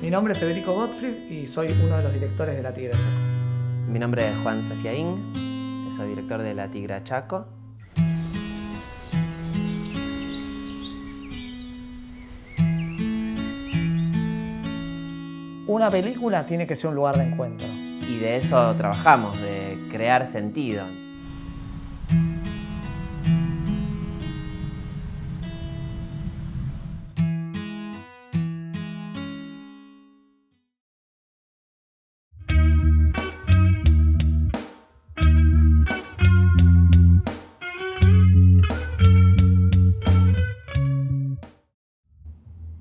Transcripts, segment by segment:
Mi nombre es Federico Gottfried y soy uno de los directores de La Tigra Chaco. Mi nombre es Juan Saciaín, soy director de La Tigra Chaco. Una película tiene que ser un lugar de encuentro. Y de eso trabajamos, de crear sentido.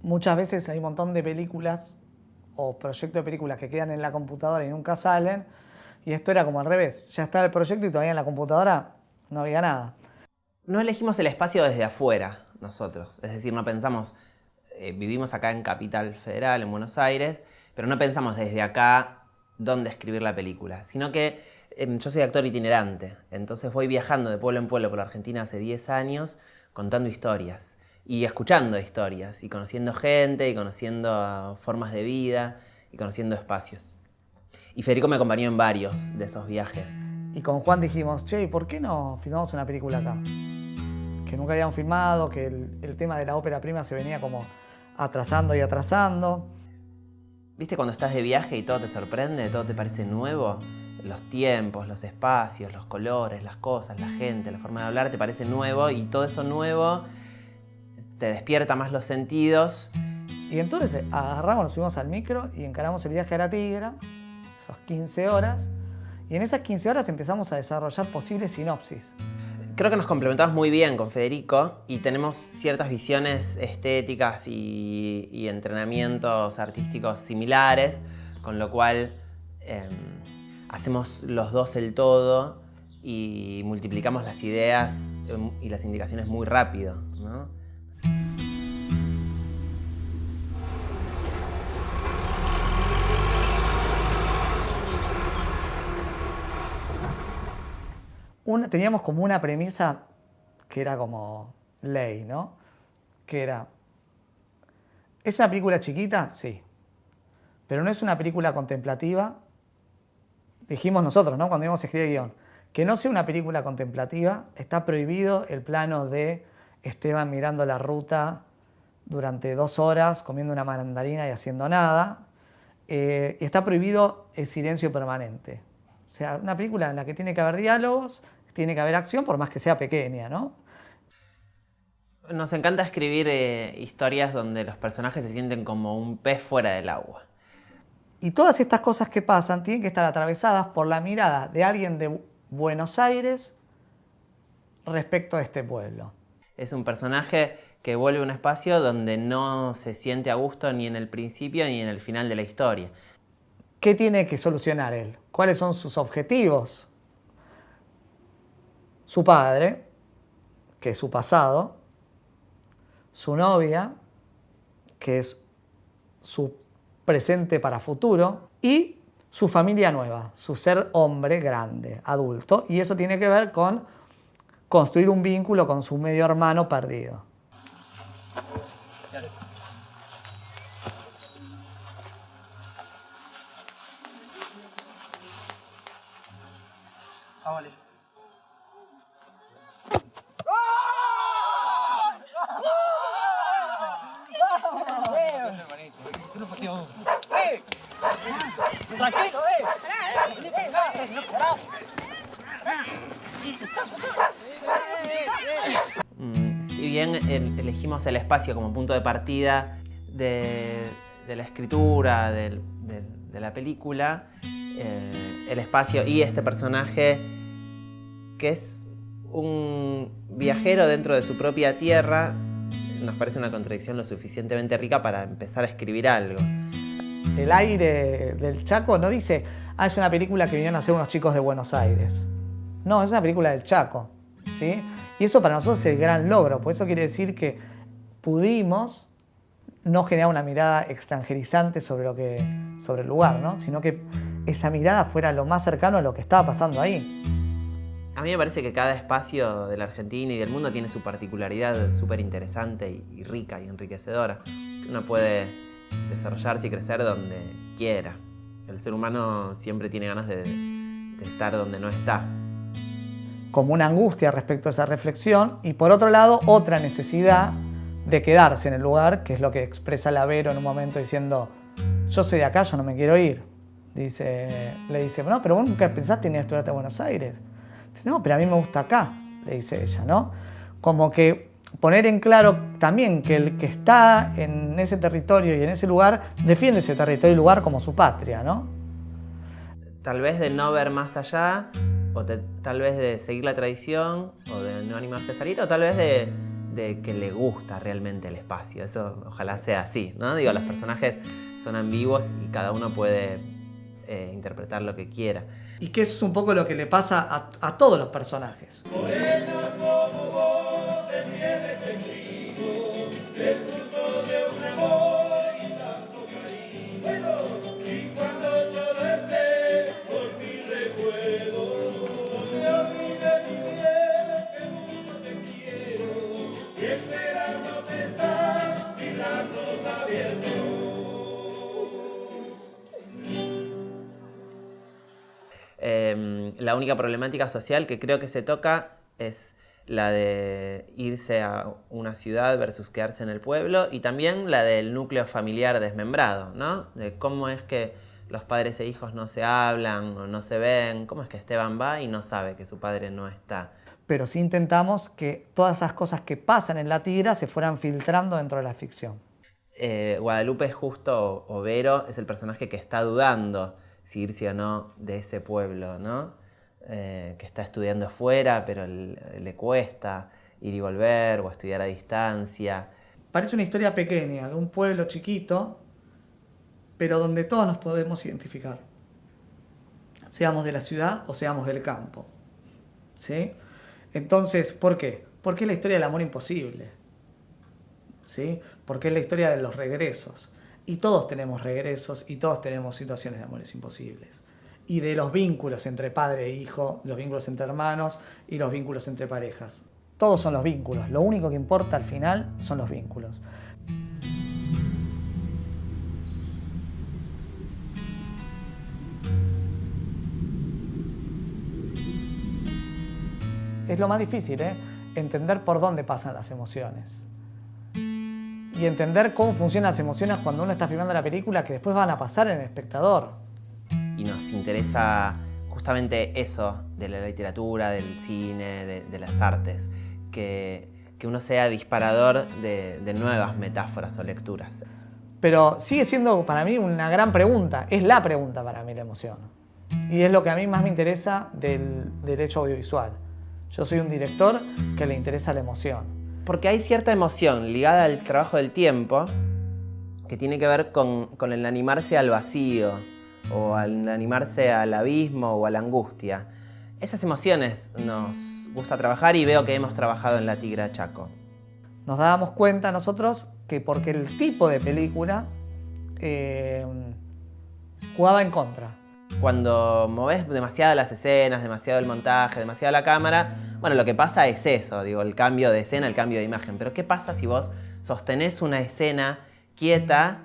Muchas veces hay un montón de películas o proyectos de películas que quedan en la computadora y nunca salen. Y esto era como al revés. Ya estaba el proyecto y todavía en la computadora no había nada. No elegimos el espacio desde afuera nosotros. Es decir, no pensamos, vivimos acá en Capital Federal, en Buenos Aires, pero no pensamos desde acá dónde escribir la película. Sino que yo soy actor itinerante. Entonces voy viajando de pueblo en pueblo por la Argentina hace 10 años contando historias. Y escuchando historias, y conociendo gente, y conociendo formas de vida, y conociendo espacios. Y Federico me acompañó en varios de esos viajes. Y con Juan dijimos, che, ¿y por qué no filmamos una película acá? Que nunca habíamos filmado, que el tema de la ópera prima se venía como atrasando y atrasando. ¿Viste cuando estás de viaje y todo te sorprende, todo te parece nuevo? Los tiempos, los espacios, los colores, las cosas, la gente, la forma de hablar te parece nuevo, y todo eso nuevo te despierta más los sentidos. Y entonces agarramos, nos subimos al micro y encaramos el viaje a la Tigra, esas 15 horas, y en esas 15 horas empezamos a desarrollar posibles sinopsis. Creo que nos complementamos muy bien con Federico y tenemos ciertas visiones estéticas y entrenamientos artísticos similares, con lo cual hacemos los dos el todo y multiplicamos las ideas y las indicaciones muy rápido, ¿no? Teníamos como una premisa que era como ley, ¿no? Que era, ¿es una película chiquita? Sí. Pero no es una película contemplativa. Dijimos nosotros, ¿no? Cuando íbamos a escribir el guión, que no sea una película contemplativa. Está prohibido el plano de Esteban mirando la ruta durante 2 horas, comiendo una mandarina y haciendo nada. Y está prohibido el silencio permanente. O sea, una película en la que tiene que haber diálogos, tiene que haber acción, por más que sea pequeña, ¿no? Nos encanta escribir historias donde los personajes se sienten como un pez fuera del agua. Y todas estas cosas que pasan tienen que estar atravesadas por la mirada de alguien de Buenos Aires respecto a este pueblo. Es un personaje que vuelve a un espacio donde no se siente a gusto ni en el principio ni en el final de la historia. ¿Qué tiene que solucionar él? ¿Cuáles son sus objetivos? Su padre, que es su pasado, su novia, que es su presente para futuro, y su familia nueva, su ser hombre grande, adulto, y eso tiene que ver con construir un vínculo con su medio hermano perdido. Vale. Tranquilo, Si bien elegimos el espacio como punto de partida de la escritura, de la película, el espacio y este personaje que es un viajero dentro de su propia tierra, nos parece una contradicción lo suficientemente rica para empezar a escribir algo. El aire del Chaco no dice, es una película que vinieron a hacer unos chicos de Buenos Aires. No, es una película del Chaco, ¿sí? Y eso para nosotros es el gran logro, por eso quiere decir que pudimos no generar una mirada extranjerizante sobre el lugar, ¿no? Sino que esa mirada fuera lo más cercano a lo que estaba pasando ahí. A mí me parece que cada espacio de la Argentina y del mundo tiene su particularidad súper interesante y rica y enriquecedora. Uno puede desarrollarse y crecer donde quiera. El ser humano siempre tiene ganas de estar donde no está. Como una angustia respecto a esa reflexión y por otro lado otra necesidad de quedarse en el lugar, que es lo que expresa Lavero en un momento diciendo yo soy de acá, yo no me quiero ir. Le dice, no, pero vos nunca pensaste en ir a estudiarte a Buenos Aires. Dice, no, pero a mí me gusta acá, le dice ella, ¿no? Como que poner en claro también que el que está en ese territorio y en ese lugar defiende ese territorio y lugar como su patria, ¿no? Tal vez de no ver más allá, o tal vez de seguir la tradición, o de no animarse a salir, o tal vez de que le gusta realmente el espacio. Eso ojalá sea así, ¿no? Digo, los personajes son ambiguos y cada uno puede interpretar lo que quiera. Y que eso es un poco lo que le pasa a todos los personajes. Morena como vos, de miel tejido, el fruto de un amor y tanto cariño. Y cuando solo estés por mi recuerdo, no te olvides mi bien, que mucho te quiero, y esperándote están mis brazos abiertos. La única problemática social que creo que se toca es la de irse a una ciudad versus quedarse en el pueblo, y también la del núcleo familiar desmembrado, ¿no? De cómo es que los padres e hijos no se hablan o no se ven, cómo es que Esteban va y no sabe que su padre no está. Pero sí intentamos que todas esas cosas que pasan en La Tigra se fueran filtrando dentro de la ficción. Guadalupe Justo o Vero es el personaje que está dudando si irse o no de ese pueblo, ¿no? Que está estudiando afuera, pero le cuesta ir y volver o estudiar a distancia. Parece una historia pequeña, de un pueblo chiquito, pero donde todos nos podemos identificar. Seamos de la ciudad o seamos del campo. ¿Sí? Entonces, ¿por qué? Porque es la historia del amor imposible. ¿Sí? Porque es la historia de los regresos. Y todos tenemos regresos y todos tenemos situaciones de amores imposibles. Y de los vínculos entre padre e hijo, los vínculos entre hermanos y los vínculos entre parejas. Todos son los vínculos. Lo único que importa al final son los vínculos. Es lo más difícil, ¿eh? Entender por dónde pasan las emociones. Y entender cómo funcionan las emociones cuando uno está filmando la película, que después van a pasar en el espectador. Y nos interesa justamente eso de la literatura, del cine, de las artes, que uno sea disparador de nuevas metáforas o lecturas. Pero sigue siendo para mí una gran pregunta, es la pregunta para mí la emoción. Y es lo que a mí más me interesa del derecho audiovisual. Yo soy un director que le interesa la emoción. Porque hay cierta emoción ligada al trabajo del tiempo que tiene que ver con el animarse al vacío, o al animarse al abismo o a la angustia. Esas emociones nos gusta trabajar y veo que hemos trabajado en La Tigra Chaco. Nos dábamos cuenta nosotros que porque el tipo de película jugaba en contra. Cuando movés demasiado las escenas, demasiado el montaje, demasiado la cámara, bueno, lo que pasa es eso, digo, el cambio de escena, el cambio de imagen. Pero ¿qué pasa si vos sostenés una escena quieta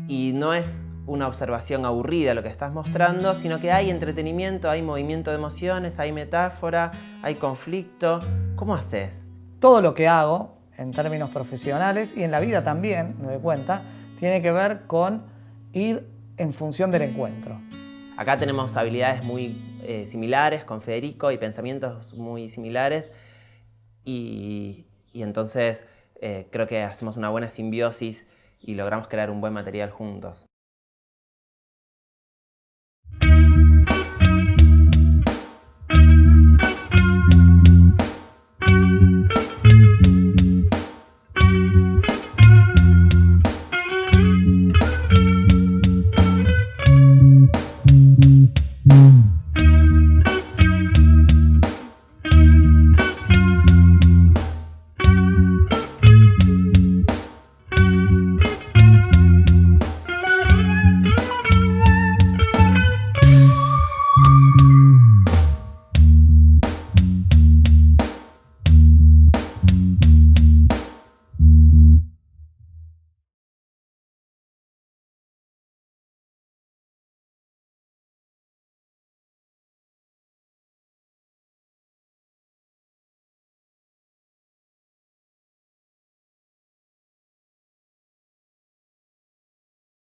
y no es una observación aburrida lo que estás mostrando, sino que hay entretenimiento, hay movimiento de emociones, hay metáfora, hay conflicto? ¿Cómo haces? Todo lo que hago, en términos profesionales y en la vida también, me doy cuenta, tiene que ver con ir en función del encuentro. Acá tenemos habilidades muy similares con Federico y pensamientos muy similares, y entonces creo que hacemos una buena simbiosis y logramos crear un buen material juntos.